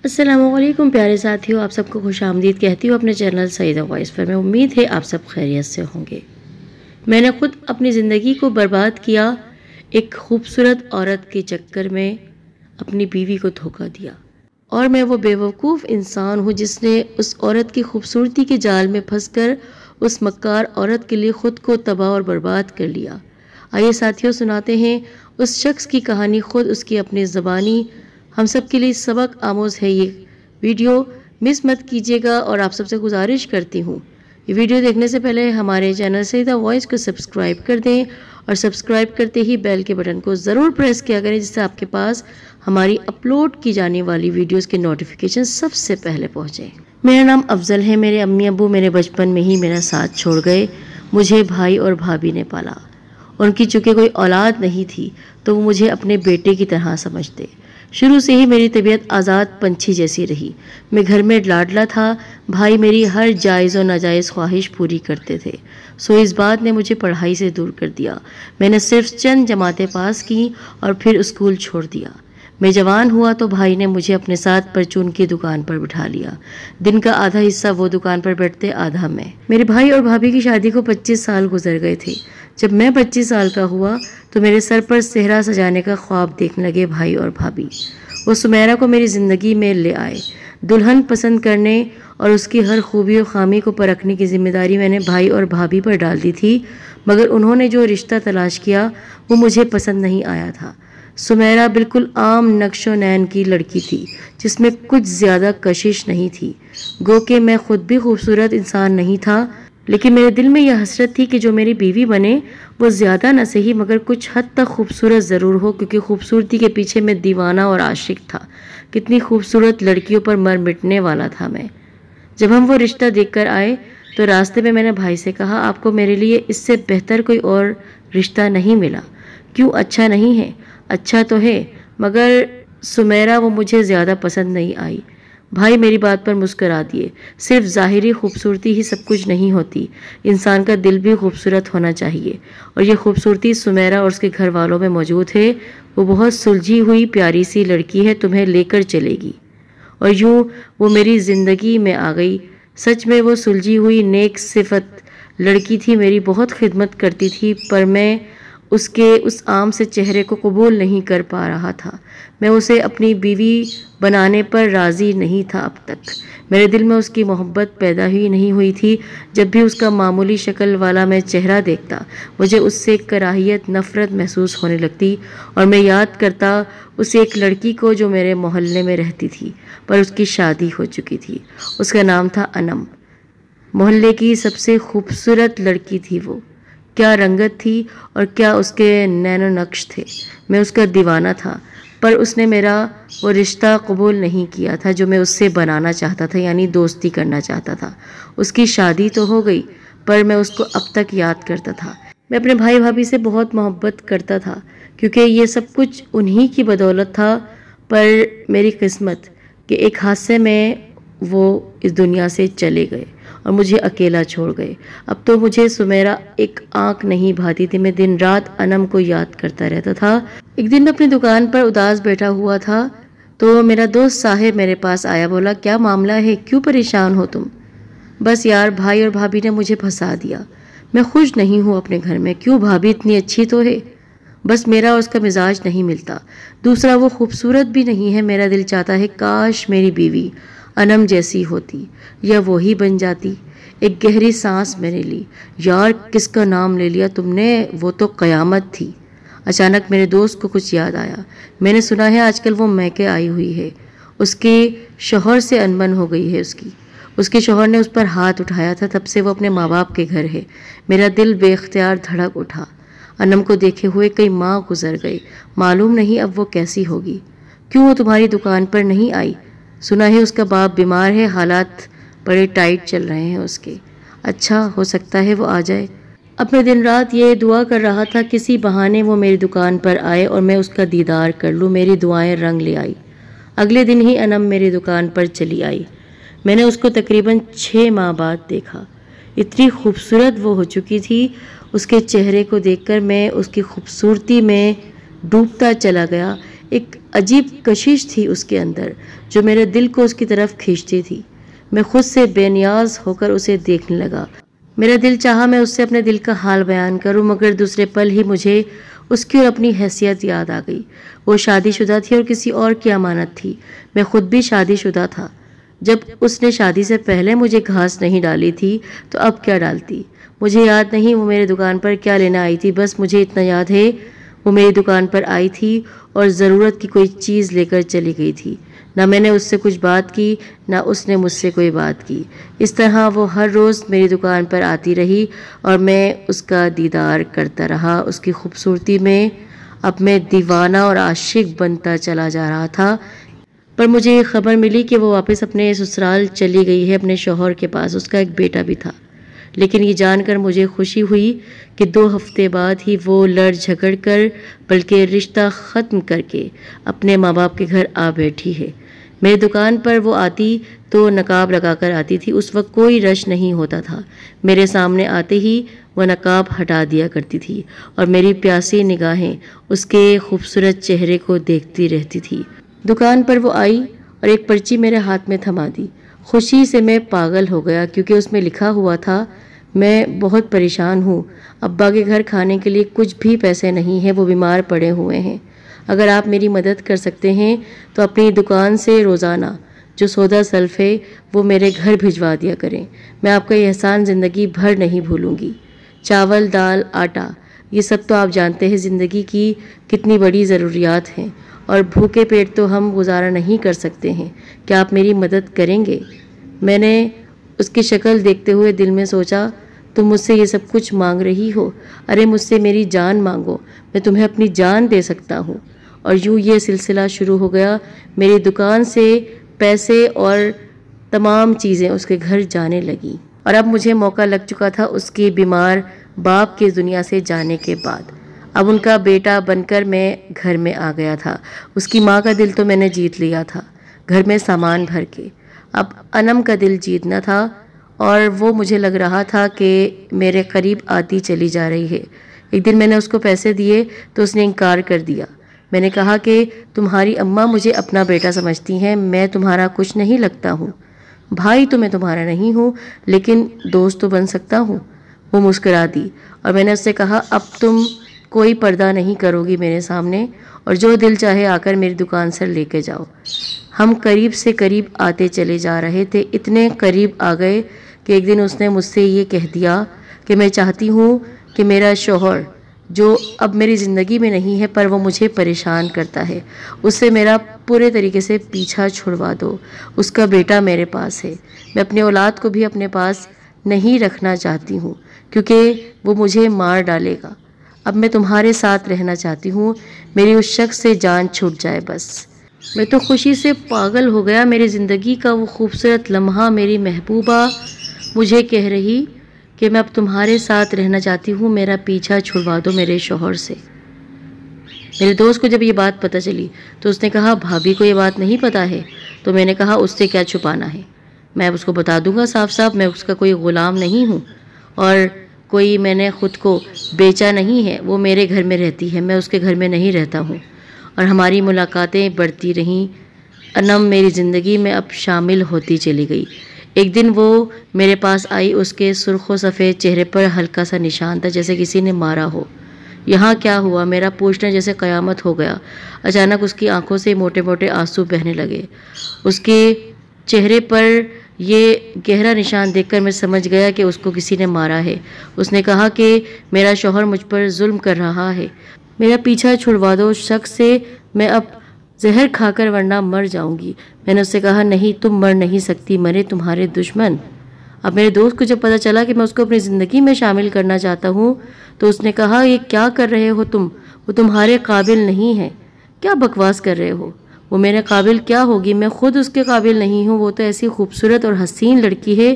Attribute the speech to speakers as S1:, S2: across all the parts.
S1: السلام علیکم پیارے ساتھیوں، آپ سب کو خوش آمدید کہتی ہوں اپنے چینل سعیدہ وائس پر۔ میں امید ہے آپ سب خیریت سے ہوں گے۔ میں نے خود اپنی زندگی کو برباد کیا، ایک خوبصورت عورت کے چکر میں اپنی بیوی کو دھوکہ دیا، اور میں وہ بیوقوف انسان ہوں جس نے اس عورت کی خوبصورتی کے جال میں پھنس کر اس مکار عورت کے لیے خود کو تباہ اور برباد کر لیا۔ آئیے ساتھیوں سناتے ہیں اس شخص کی کہانی، خود اس کی اپنی زبانی۔ ہم سب کے لیے سبق آموز ہے یہ ویڈیو، مس مت کیجیے گا، اور آپ سب سے گزارش کرتی ہوں یہ ویڈیو دیکھنے سے پہلے ہمارے چینل سعیدہ وائس کو سبسکرائب کر دیں، اور سبسکرائب کرتے ہی بیل کے بٹن کو ضرور پریس کیا کریں، جس سے آپ کے پاس ہماری اپلوڈ کی جانے والی ویڈیوز کے نوٹیفیکیشن سب سے پہلے پہنچیں۔ میرا نام افضل ہے۔ میرے امی ابو میرے بچپن میں ہی میرا ساتھ چھوڑ گئے۔ مجھے بھائی اور بھابھی نے پالا۔ ان کی چونکہ کوئی اولاد نہیں تھی تو وہ مجھے اپنے بیٹے کی طرح سمجھتے۔ شروع سے ہی میری طبیعت آزاد پنچھی جیسی رہی۔ میں گھر میں لاڈلا تھا۔ بھائی میری ہر جائز و ناجائز خواہش پوری کرتے تھے، سو اس بات نے مجھے پڑھائی سے دور کر دیا۔ میں نے صرف چند جماعتیں پاس کیں اور پھر اسکول چھوڑ دیا۔ میں جوان ہوا تو بھائی نے مجھے اپنے ساتھ پرچون کی دکان پر بٹھا لیا۔ دن کا آدھا حصہ وہ دکان پر بیٹھتے، آدھا میں۔ میرے بھائی اور بھابھی کی شادی کو 25 سال گزر گئے تھے۔ جب میں 25 سال کا ہوا تو میرے سر پر صحرا سجانے کا خواب دیکھنے لگے بھائی اور بھابھی۔ وہ سمیرہ کو میری زندگی میں لے آئے۔ دلہن پسند کرنے اور اس کی ہر خوبی و خامی کو پرکھنے کی ذمہ داری میں نے بھائی اور بھابھی پر ڈال دی تھی، مگر انہوں نے جو رشتہ تلاش کیا وہ مجھے پسند نہیں آیا تھا۔ سمیرہ بالکل عام نقش و نین کی لڑکی تھی، جس میں کچھ زیادہ کشش نہیں تھی۔ گو کہ میں خود بھی خوبصورت انسان نہیں تھا، لیکن میرے دل میں یہ حسرت تھی کہ جو میری بیوی بنے وہ زیادہ نہ صحیح مگر کچھ حد تک خوبصورت ضرور ہو، کیونکہ خوبصورتی کے پیچھے میں دیوانہ اور عاشق تھا۔ کتنی خوبصورت لڑکیوں پر مر مٹنے والا تھا میں۔ جب ہم وہ رشتہ دیکھ کر آئے تو راستے میں نے بھائی سے کہا، آپ کو میرے لیے اس سے بہتر کوئی اور رشتہ نہیں ملا؟ کیوں اچھا نہیں ہے؟ اچھا تو ہے، مگر سمیرہ وہ مجھے زیادہ پسند نہیں آئی۔ بھائی میری بات پر مسکرا دیے۔ صرف ظاہری خوبصورتی ہی سب کچھ نہیں ہوتی، انسان کا دل بھی خوبصورت ہونا چاہیے، اور یہ خوبصورتی سمیرہ اور اس کے گھر والوں میں موجود ہے۔ وہ بہت سلجھی ہوئی پیاری سی لڑکی ہے، تمہیں لے کر چلے گی۔ اور یوں وہ میری زندگی میں آ گئی۔ سچ میں وہ سلجھی ہوئی نیک صفت لڑکی تھی، میری بہت خدمت کرتی تھی، پر میں اس کے اس عام سے چہرے کو قبول نہیں کر پا رہا تھا۔ میں اسے اپنی بیوی بنانے پر راضی نہیں تھا اب تک۔ میرے دل میں اس کی محبت پیدا ہی نہیں ہوئی تھی۔ جب بھی اس کا معمولی شکل والا میں چہرہ دیکھتا، مجھے اس سے کراہیت، نفرت محسوس ہونے لگتی، اور میں یاد کرتا اس ایک لڑکی کو جو میرے محلے میں رہتی تھی، پر اس کی شادی ہو چکی تھی۔ اس کا نام تھا انم۔ محلے کی سب سے خوبصورت لڑکی تھی وہ۔ کیا رنگت تھی اور کیا اس کے نین و نقش تھے۔ میں اس کا دیوانہ تھا، پر اس نے میرا وہ رشتہ قبول نہیں کیا تھا جو میں اس سے بنانا چاہتا تھا، یعنی دوستی کرنا چاہتا تھا۔ اس کی شادی تو ہو گئی، پر میں اس کو اب تک یاد کرتا تھا۔ میں اپنے بھائی بھابھی سے بہت محبت کرتا تھا، کیونکہ یہ سب کچھ انہی کی بدولت تھا، پر میری قسمت کہ ایک حادثے میں وہ اس دنیا سے چلے گئے اور مجھے اکیلا چھوڑ گئے۔ اب تو مجھے سمیرہ ایک آنکھ نہیں بھاتی تھی۔ میں دن رات انم کو یاد کرتا رہتا تھا۔ ایک دن میں اپنی دکان پر اداس بیٹھا ہوا تھا تو میرا دوست صاحب میرے پاس آیا، بولا، کیا معاملہ ہے، کیوں پریشان ہو تم؟ بس یار، بھائی اور بھابھی نے مجھے پھنسا دیا۔ میں خوش نہیں ہوں اپنے گھر میں۔ کیوں؟ بھابھی اتنی اچھی تو ہے، بس میرا اور اس کا مزاج نہیں ملتا۔ دوسرا، وہ خوبصورت بھی نہیں ہے۔ میرا دل چاہتا ہے کاش میری بیوی انم جیسی ہوتی، یا وہی بن جاتی۔ ایک گہری سانس میں نے لی۔ یار، کس کا نام لے لیا تم نے؟ وہ تو قیامت تھی۔ اچانک میرے دوست کو کچھ یاد آیا۔ میں نے سنا ہے آج کل وہ میکے آئی ہوئی ہے، اس کے شوہر سے انبن ہو گئی ہے اس کے شوہر نے اس پر ہاتھ اٹھایا تھا، تب سے وہ اپنے ماں باپ کے گھر ہے۔ میرا دل بے اختیار دھڑک اٹھا۔ انم کو دیکھے ہوئے کئی ماہ گزر گئے، معلوم نہیں اب وہ کیسی ہوگی۔ کیوں وہ تمہاری دکان پر نہیں آئی؟ سنا ہے اس کا باپ بیمار ہے، حالات بڑے ٹائٹ چل رہے ہیں اس کے۔ اچھا، ہو سکتا ہے وہ آ جائے۔ اب میں دن رات یہ دعا کر رہا تھا کسی بہانے وہ میری دکان پر آئے اور میں اس کا دیدار کر لوں۔ میری دعائیں رنگ لے آئی۔ اگلے دن ہی انم میری دکان پر چلی آئی۔ میں نے اس کو تقریباً 6 ماہ بعد دیکھا۔ اتنی خوبصورت وہ ہو چکی تھی، اس کے چہرے کو دیکھ کر میں اس کی خوبصورتی میں ڈوبتا چلا گیا۔ ایک عجیب کشش تھی اس کے اندر جو میرے دل کو اس کی طرف کھینچتی تھی۔ میں خود سے بے نیاز ہو کر اسے دیکھنے لگا۔ میرا دل چاہا میں اس سے اپنے دل کا حال بیان کروں، مگر دوسرے پل ہی مجھے اس کی اور اپنی حیثیت یاد آ گئی۔ وہ شادی شدہ تھی اور کسی اور کی امانت تھی۔ میں خود بھی شادی شدہ تھا۔ جب اس نے شادی سے پہلے مجھے گھاس نہیں ڈالی تھی تو اب کیا ڈالتی؟ مجھے یاد نہیں وہ میرے دکان پر کیا لینے آئی تھی، بس مجھے اتنا یاد ہے وہ میری دکان پر آئی تھی اور ضرورت کی کوئی چیز لے کر چلی گئی تھی۔ نہ میں نے اس سے کچھ بات کی، نہ اس نے مجھ سے کوئی بات کی۔ اس طرح وہ ہر روز میری دکان پر آتی رہی اور میں اس کا دیدار کرتا رہا۔ اس کی خوبصورتی میں اب میں دیوانہ اور عاشق بنتا چلا جا رہا تھا۔ پر مجھے یہ خبر ملی کہ وہ واپس اپنے سسرال چلی گئی ہے، اپنے شوہر کے پاس۔ اس کا ایک بیٹا بھی تھا، لیکن یہ جان کر مجھے خوشی ہوئی کہ 2 ہفتے بعد ہی وہ لڑ جھگڑ کر بلکہ رشتہ ختم کر کے اپنے ماں باپ کے گھر آ بیٹھی ہے۔ میری دکان پر وہ آتی تو نقاب لگا کر آتی تھی۔ اس وقت کوئی رش نہیں ہوتا تھا۔ میرے سامنے آتے ہی وہ نقاب ہٹا دیا کرتی تھی اور میری پیاسی نگاہیں اس کے خوبصورت چہرے کو دیکھتی رہتی تھی۔ دکان پر وہ آئی اور ایک پرچی میرے ہاتھ میں تھما دی۔ خوشی سے میں پاگل ہو گیا کیونکہ اس میں لکھا ہوا تھا، میں بہت پریشان ہوں، ابا کے گھر کھانے کے لیے کچھ بھی پیسے نہیں ہیں، وہ بیمار پڑے ہوئے ہیں۔ اگر آپ میری مدد کر سکتے ہیں تو اپنی دکان سے روزانہ جو سودا سلف ہے وہ میرے گھر بھجوا دیا کریں۔ میں آپ کا یہ احسان زندگی بھر نہیں بھولوں گی۔ چاول، دال، آٹا، یہ سب تو آپ جانتے ہیں زندگی کی کتنی بڑی ضروریات ہیں، اور بھوکے پیٹ تو ہم گزارا نہیں کر سکتے ہیں۔ کیا آپ میری مدد کریں گے؟ میں نے اس کی شکل دیکھتے ہوئے دل میں سوچا، تم مجھ سے یہ سب کچھ مانگ رہی ہو؟ ارے مجھ سے میری جان مانگو، میں تمہیں اپنی جان دے سکتا ہوں۔ اور یوں یہ سلسلہ شروع ہو گیا۔ میری دکان سے پیسے اور تمام چیزیں اس کے گھر جانے لگیں، اور اب مجھے موقع لگ چکا تھا اس کی بیمار باپ کی دنیا سے جانے کے بعد۔ اب ان کا بیٹا بن کر میں گھر میں آ گیا تھا۔ اس کی ماں کا دل تو میں نے جیت لیا تھا گھر میں سامان بھر کے، اب انم کا دل جیتنا تھا، اور وہ مجھے لگ رہا تھا کہ میرے قریب آتی چلی جا رہی ہے۔ ایک دن میں نے اس کو پیسے دیے تو اس نے انکار کر دیا۔ میں نے کہا کہ تمہاری اماں مجھے اپنا بیٹا سمجھتی ہیں، میں تمہارا کچھ نہیں لگتا ہوں، بھائی تو میں تمہارا نہیں ہوں لیکن دوست تو بن سکتا ہوں۔ وہ مسکرا دی اور میں نے اس سے کہا، اب تم کوئی پردہ نہیں کرو گی میرے سامنے، اور جو دل چاہے آ کر میری دکان سے لے کے جاؤ۔ ہم قریب سے قریب آتے چلے جا رہے تھے، اتنے قریب آ گئے کہ ایک دن اس نے مجھ سے یہ کہہ دیا کہ میں چاہتی ہوں کہ میرا شوہر جو اب میری زندگی میں نہیں ہے پر وہ مجھے پریشان کرتا ہے، اس سے میرا پورے طریقے سے پیچھا چھڑوا دو۔ اس کا بیٹا میرے پاس ہے، میں اپنی اولاد کو بھی اپنے پاس نہیں رکھنا چاہتی ہوں کیونکہ وہ مجھے مار ڈالے گا۔ اب میں تمہارے ساتھ رہنا چاہتی ہوں، میری اس شخص سے جان چھوٹ جائے بس۔ میں تو خوشی سے پاگل ہو گیا۔ میری زندگی کا وہ خوبصورت لمحہ میری محبوبہ مجھے کہہ رہی کہ میں اب تمہارے ساتھ رہنا چاہتی ہوں، میرا پیچھا چھڑوا دو میرے شوہر سے۔ میرے دوست کو جب یہ بات پتہ چلی تو اس نے کہا، بھابھی کو یہ بات نہیں پتہ ہے؟ تو میں نے کہا، اس سے کیا چھپانا ہے، میں اس کو بتا دوں گا صاف صاف، میں اس کا کوئی غلام نہیں ہوں اور کوئی میں نے خود کو بیچا نہیں ہے، وہ میرے گھر میں رہتی ہے، میں اس کے گھر میں نہیں رہتا ہوں۔ اور ہماری ملاقاتیں بڑھتی رہیں، انم میری زندگی میں اب شامل ہوتی چلی گئی۔ ایک دن وہ میرے پاس آئی، اس کے سرخ و سفید چہرے پر ہلکا سا نشان تھا جیسے کسی نے مارا ہو۔ یہاں کیا ہوا؟ میرا پوچھنا جیسے قیامت ہو گیا۔ اچانک اس کی آنکھوں سے موٹے موٹے آنسو بہنے لگے۔ اس کے چہرے پر یہ گہرا نشان دیکھ کر میں سمجھ گیا کہ اس کو کسی نے مارا ہے۔ اس نے کہا کہ میرا شوہر مجھ پر ظلم کر رہا ہے، میرا پیچھا چھڑوا دو اس شخص سے، میں اب زہر کھا کر ورنہ مر جاؤں گی۔ میں نے اس سے کہا، نہیں، تم مر نہیں سکتی، مرے تمہارے دشمن۔ اب میرے دوست کو جب پتہ چلا کہ میں اس کو اپنی زندگی میں شامل کرنا چاہتا ہوں تو اس نے کہا، یہ کیا کر رہے ہو تم، وہ تمہارے قابل نہیں ہے، کیا بکواس کر رہے ہو، وہ میرے قابل کیا ہوگی، میں خود اس کے قابل نہیں ہوں، وہ تو ایسی خوبصورت اور حسین لڑکی ہے،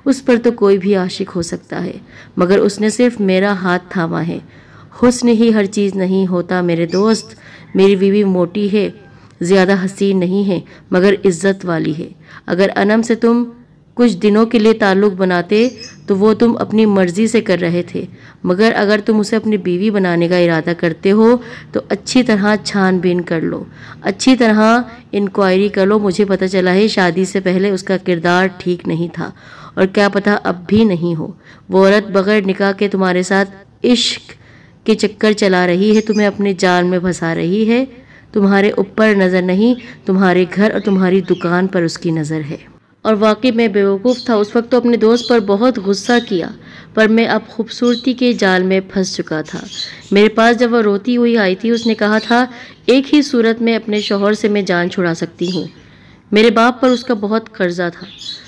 S1: اس پر تو کوئی بھی عاشق ہو سکتا ہے، مگر اس نے صرف میرا ہاتھ تھاما ہے۔ حسن ہی ہر چیز نہیں ہوتا میرے دوست، میری بیوی موٹی ہے، زیادہ حسین نہیں ہے مگر عزت والی ہے۔ اگر انم سے تم کچھ دنوں کے لیے تعلق بناتے تو وہ تم اپنی مرضی سے کر رہے تھے، مگر اگر تم اسے اپنی بیوی بنانے کا ارادہ کرتے ہو تو اچھی طرح چھان بین کر لو، اچھی طرح انکوائری کر لو۔ مجھے پتہ چلا ہے شادی سے پہلے اس کا کردار ٹھیک نہیں تھا، اور کیا پتہ اب بھی نہیں ہو۔ وہ عورت بغیر نکاح کے تمہارے ساتھ عشق کے چکر چلا رہی ہے، تمہیں اپنے جال میں پھنسا رہی ہے۔ تمہارے اوپر نظر نہیں، تمہارے گھر اور تمہاری دکان پر اس کی نظر ہے۔ اور واقعی میں بیوقوف تھا، اس وقت تو اپنے دوست پر بہت غصہ کیا، پر میں اب خوبصورتی کے جال میں پھنس چکا تھا۔ میرے پاس جب وہ روتی ہوئی آئی تھی، اس نے کہا تھا ایک ہی صورت میں اپنے شوہر سے میں جان چھڑا سکتی ہوں۔ میرے باپ پر اس کا بہت قرضہ تھا،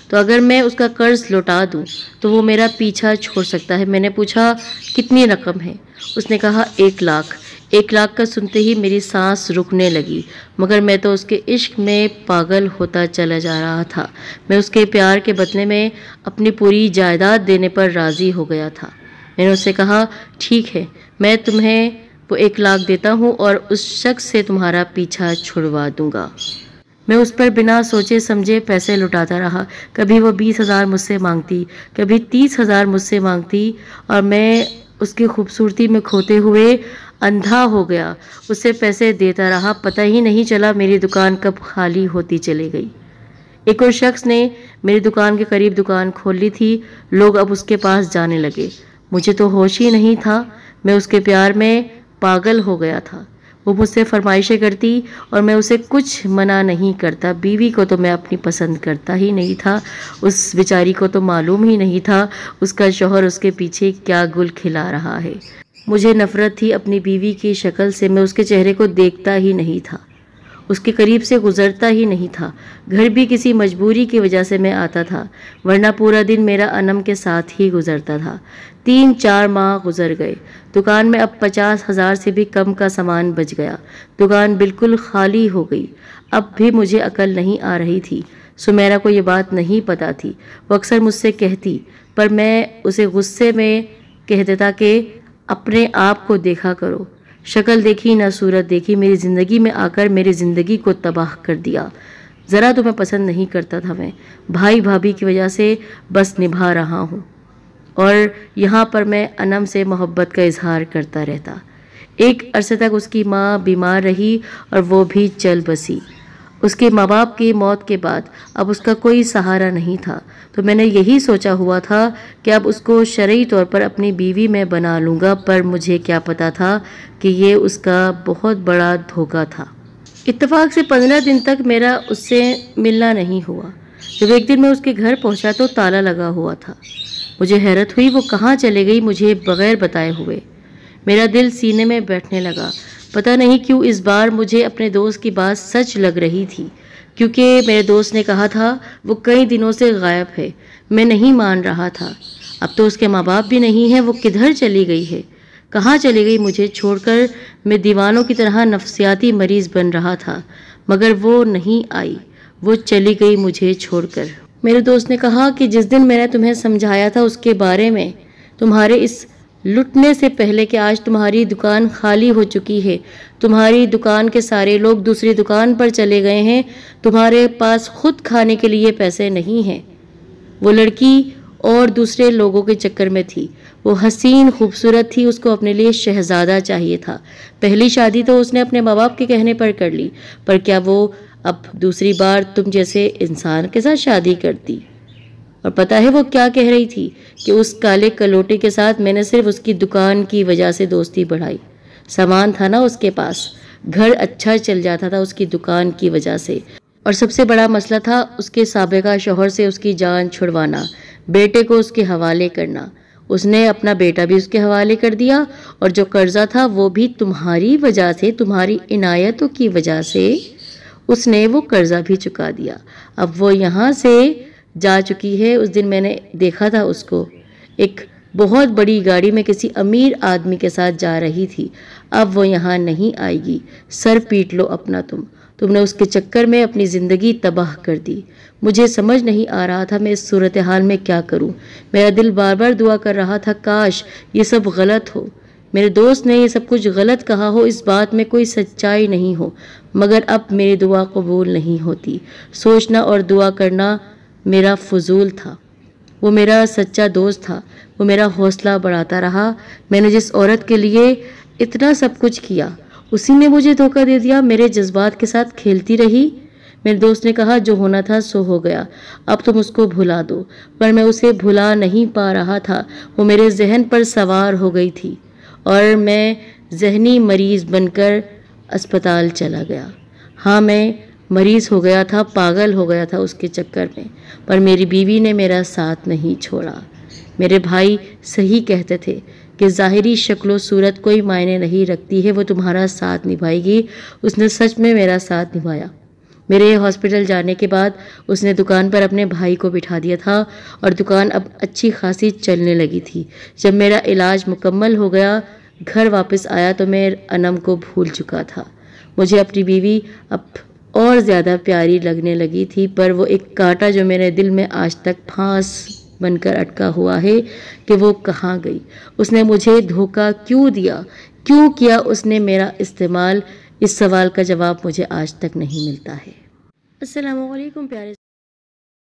S1: تو اگر میں اس کا قرض لوٹا دوں تو وہ میرا پیچھا چھوڑ سکتا ہے۔ میں نے پوچھا کتنی رقم ہے؟ اس نے کہا 1 لاکھ۔ 1 لاکھ کا سنتے ہی میری سانس رکنے لگی، مگر میں تو اس کے عشق میں پاگل ہوتا چلا جا رہا تھا۔ میں اس کے پیار کے بدلے میں اپنی پوری جائیداد دینے پر راضی ہو گیا تھا۔ میں نے اس سے کہا ٹھیک ہے، میں تمہیں وہ 1 لاکھ دیتا ہوں اور اس شخص سے تمہارا پیچھا چھڑوا دوں گا۔ میں اس پر بنا سوچے سمجھے پیسے لٹاتا رہا۔ کبھی وہ 20,000 مجھ سے مانگتی، کبھی 30,000 مجھ سے مانگتی، اور میں اس کی خوبصورتی میں کھوتے ہوئے اندھا ہو گیا۔ اسے پیسے دیتا رہا، پتہ ہی نہیں چلا میری دکان کب خالی ہوتی چلی گئی۔ ایک اور شخص نے میری دکان کے قریب دکان کھول لی تھی، لوگ اب اس کے پاس جانے لگے۔ مجھے تو ہوش ہی نہیں تھا، میں اس کے پیار میں پاگل ہو گیا تھا۔ وہ مجھ سے فرمائشیں کرتی اور میں اسے کچھ منع نہیں کرتا۔ بیوی کو تو میں اپنی پسند کرتا ہی نہیں تھا، اس بیچاری کو تو معلوم ہی نہیں تھا اس کا شوہر اس کے پیچھے کیا گل کھلا رہا ہے۔ مجھے نفرت تھی اپنی بیوی کی شکل سے، میں اس کے چہرے کو دیکھتا ہی نہیں تھا، اس کے قریب سے گزرتا ہی نہیں تھا۔ گھر بھی کسی مجبوری کی وجہ سے میں آتا تھا، ورنہ پورا دن میرا انم کے ساتھ ہی گزرتا تھا۔ 3-4 ماہ گزر گئے، دکان میں اب 50,000 سے بھی کم کا سامان بچ گیا، دکان بالکل خالی ہو گئی۔ اب بھی مجھے عقل نہیں آ رہی تھی۔ سمیرہ کو یہ بات نہیں پتا تھی، وہ اکثر مجھ سے کہتی، پر میں اسے غصے میں کہہ دیتا کہ اپنے آپ کو دیکھا کرو، شکل دیکھی نہ صورت دیکھی، میری زندگی میں آ کر میری زندگی کو تباہ کر دیا۔ ذرا تمہیں پسند نہیں کرتا تھا میں، بھائی بھابھی کی وجہ سے بس نبھا رہا ہوں، اور یہاں پر میں انم سے محبت کا اظہار کرتا رہتا۔ ایک عرصے تک اس کی ماں بیمار رہی اور وہ بھی چل بسی۔ اس کے ماں باپ کی موت کے بعد اب اس کا کوئی سہارا نہیں تھا، تو میں نے یہی سوچا ہوا تھا کہ اب اس کو شرعی طور پر اپنی بیوی میں بنا لوں گا، پر مجھے کیا پتا تھا کہ یہ اس کا بہت بڑا دھوکہ تھا۔ اتفاق سے 15 دن تک میرا اس سے ملنا نہیں ہوا۔ جب ایک دن میں اس کے گھر پہنچا تو تالا لگا ہوا تھا۔ مجھے حیرت ہوئی وہ کہاں چلے گئی مجھے بغیر بتائے ہوئے۔ میرا دل سینے میں بیٹھنے لگا۔ پتہ نہیں کیوں اس بار مجھے اپنے دوست کی بات سچ لگ رہی تھی، کیونکہ میرے دوست نے کہا تھا وہ کئی دنوں سے غائب ہے۔ میں نہیں مان رہا تھا، اب تو اس کے ماں باپ بھی نہیں ہیں، وہ کدھر چلی گئی ہے؟ کہاں چلی گئی مجھے چھوڑ کر؟ میں دیوانوں کی طرح نفسیاتی مریض بن رہا تھا، مگر وہ نہیں آئی، وہ چلی گئی مجھے چھوڑ کر۔ میرے دوست نے کہا کہ جس دن میں نے تمہیں سمجھایا تھا اس کے بارے میں، تمہارے اس لٹنے سے پہلے کہ آج تمہاری دکان خالی ہو چکی ہے، تمہاری دکان کے سارے لوگ دوسری دکان پر چلے گئے ہیں، تمہارے پاس خود کھانے کے لیے پیسے نہیں ہیں۔ وہ لڑکی اور دوسرے لوگوں کے چکر میں تھی، وہ حسین خوبصورت تھی، اس کو اپنے لیے شہزادہ چاہیے تھا۔ پہلی شادی تو اس نے اپنے ماں باپ کے کہنے پر کر لی، پر کیا وہ اب دوسری بار تم جیسے انسان کے ساتھ شادی کرتی؟ اور پتہ ہے وہ کیا کہہ رہی تھی کہ اس کالے کلوٹے کے ساتھ میں نے صرف اس کی دکان کی وجہ سے دوستی بڑھائی۔ سامان تھا نا اس کے پاس، گھر اچھا چل جاتا تھا اس کی دکان کی وجہ سے، اور سب سے بڑا مسئلہ تھا اس کے سابقہ شوہر سے اس کی جان چھڑوانا، بیٹے کو اس کے حوالے کرنا۔ اس نے اپنا بیٹا بھی اس کے حوالے کر دیا، اور جو قرضہ تھا وہ بھی تمہاری وجہ سے، تمہاری عنایتوں کی وجہ سے اس نے وہ قرضہ بھی چکا دیا۔ اب وہ یہاں سے جا چکی ہے۔ اس دن میں نے دیکھا تھا اس کو ایک بہت بڑی گاڑی میں کسی امیر آدمی کے ساتھ جا رہی تھی۔ اب وہ یہاں نہیں آئے گی۔ سر پیٹ لو اپنا، تم نے اس کے چکر میں اپنی زندگی تباہ کر دی۔ مجھے سمجھ نہیں آ رہا تھا میں اس صورتحال میں کیا کروں۔ میرا دل بار بار دعا کر رہا تھا کاش یہ سب غلط ہو، میرے دوست نے یہ سب کچھ غلط کہا ہو، اس بات میں کوئی سچائی نہیں ہو، مگر اب میری دعا قبول نہیں ہوتی۔ سوچنا اور دعا کرنا میرا فضول تھا۔ وہ میرا سچا دوست تھا، وہ میرا حوصلہ بڑھاتا رہا۔ میں نے جس عورت کے لیے اتنا سب کچھ کیا اسی نے مجھے دھوکہ دے دیا، میرے جذبات کے ساتھ کھیلتی رہی۔ میرے دوست نے کہا جو ہونا تھا سو ہو گیا، اب تم اس کو بھلا دو، پر میں اسے بھلا نہیں پا رہا تھا۔ وہ میرے ذہن پر سوار ہو گئی تھی اور میں ذہنی مریض بن کر اسپتال چلا گیا۔ ہاں میں مریض ہو گیا تھا، پاگل ہو گیا تھا اس کے چکر میں، پر میری بیوی نے میرا ساتھ نہیں چھوڑا۔ میرے بھائی صحیح کہتے تھے کہ ظاہری شکل و صورت کوئی معنی نہیں رکھتی ہے، وہ تمہارا ساتھ نبھائے گی۔ اس نے سچ میں میرا ساتھ نبھایا۔ میرے ہاسپٹل جانے کے بعد اس نے دکان پر اپنے بھائی کو بٹھا دیا تھا اور دکان اب اچھی خاصی چلنے لگی تھی۔ جب میرا علاج مکمل ہو گیا، گھر واپس آیا تو میں انم کو بھول چکا تھا۔ مجھے اپنی بیوی اب اور زیادہ پیاری لگنے لگی تھی، پر وہ ایک کانٹا جو میرے دل میں آج تک پھانس بن کر اٹکا ہوا ہے کہ وہ کہاں گئی؟ اس نے مجھے دھوکہ کیوں دیا؟ کیوں کیا اس نے میرا استعمال؟ اس سوال کا جواب مجھے آج تک نہیں ملتا ہے۔ السلام علیکم پیارے